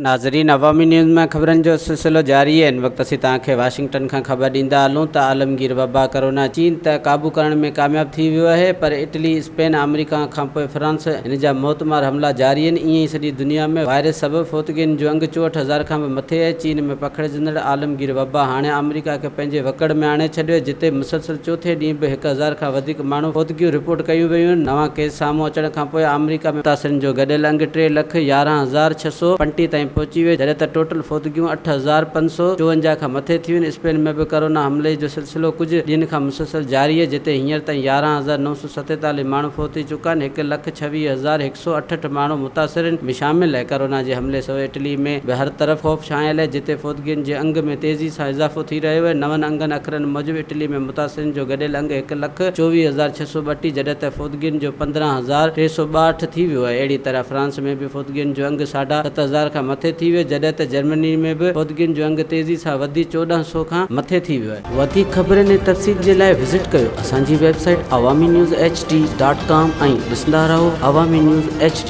नाज़रीन, अवामी न्यूज़ में ख़बरनि जो सिलसिलो जारी है। इन वक्त असीं तव्हांखे वाशिंगटन खां ख़बर ॾींदा हलूं त आलमगीर वबा कोरोना चीन त क़ाबू करण में कामयाब थी वियो आहे, पर इटली, स्पेन, अमेरिका खां पोइ फ्रांस हिन जा मौतमार हमला जारी आहिनि। ईअं ई सॼी दुनिया में वायरस सबबि फ़ौतगियुनि जो अंग 64,000 खां बि मथे आहे। चीन में पखिड़िजंदड़ आलमगीर वबा हाणे अमेरिका खे पंहिंजे वकड़ में आणे छॾियो, जिते मुसलसल चोथे ॾींहुं बि 1,000 खां वधीक माण्हू फ़ौतगियूं रिपोर्ट कयूं वयूं आहिनि। नवां केस साम्हूं अचण खां पोइ अमेरिका में मुतासिरनि जो गॾियल अंग 3,11,635 ताईं पहुची वियो, जॾहिं त टोटल फ़ौतगियूं 8,554 खां मथे थियूं आहिनि। स्पेन में बि कोरोना हमले जो सिलसिलो कुझु ॾींहंनि खां मुसलसल जारी आहे, जिते हींअर ताईं 11,947 माण्हू फौत थी चुका आहिनि। 1,26,168 माण्हू मुतासिरनि में शामिल आहे। कोरोना जे हमले सो इटली में बि हर तरफ़ ख़ौफ़ छायल आहे, जिते फ़ौतगियुनि जे अंग में तेज़ी सां इज़ाफ़ो थी रहियो आहे। नवनि अंगनि अखरनि मूजिबि इटली में मुतासिरनि जो गॾियल अंग 1,24,632, जॾहिं त फ़ौतगियुनि जो 15,362 थी वियो आहे। अहिड़ी तरह फ्रांस में बि फ़ौतगियुनि जो अंग 7,500 खां मथे थी वियो, जॾहिं त जर्मनी में बि फ़ौतगियुनि जो अंग तेज़ी सां वधी 1,400 खां मथे थी वियो आहे। वधीक ख़बरनि ऐं तफ़सील जे लाइ विज़िट कयो असांजी वेबसाइट awamiNewsHD.com ऐं ॾिसंदा रहो अवामी न्यूज़ HD।